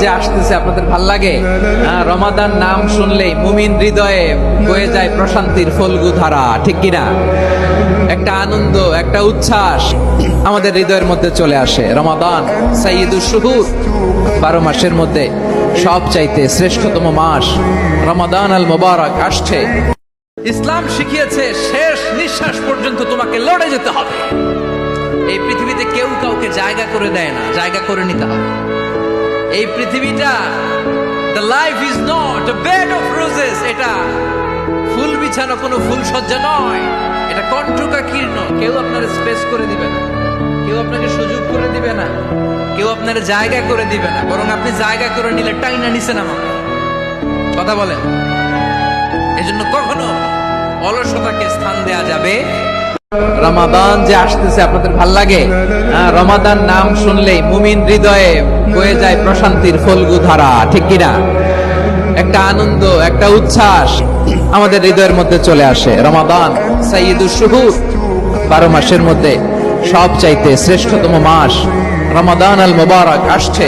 যে আসতেছে আপনাদের ভাল লাগে? রমাদান নাম শুনলেই মুমিন হৃদয়ে বয়ে যায় প্রশান্তির ফল্গু ধারা, ঠিক কিনা? একটা আনন্দ, একটা উচ্ছ্বাস আমাদের হৃদয়ের মধ্যে চলে আসে। রমাদান সাইয়্যিদুশ শুহুর, 12 মাসের মধ্যে সব চাইতে শ্রেষ্ঠতম মাস রমাদান আল মুবারক আসছে। ইসলাম শিখিয়েছে শেষ নিঃশ্বাস পর্যন্ত তোমাকে লড়ে যেতে হবে। এই পৃথিবীতে কেউ কাউকে জায়গা করে দেয় না, জায়গা করে নিতে হবে। এই পৃথিবীটা, the life is not a bed of roses, এটা ফুল বিছানো কোনো ফুল সজ্জা নয়, এটা কণ্ঠকাকীর্ণ। কেউ আপনার স্পেস করে দিবে না, কেউ আপনাকে সুযোগ করে দিবে না, কেউ আপনার জায়গা করে দিবে না, বরং আপনি জায়গা করে নিলে টাইনা নিচে নামাবে। কথা বলেন। এজন্য কখনো অলসতাকে স্থান দেয়া যাবে। রমাদান যে আসতেছে আপনাদের ভাল লাগে? রমাদান নাম শুনলেই মুমিন হৃদয়ে বয়ে যায় প্রশান্তির ফল্গু ধারা, ঠিক কিনা? একটা আনন্দ, একটা উচ্ছ্বাস আমাদের হৃদয়ের মধ্যে চলে আসে। রমাদান সাইয়্যিদুশ শুহুর, 12 মাসের মধ্যে সব চাইতে শ্রেষ্ঠতম মাস রমাদান আল মুবারক আসছে।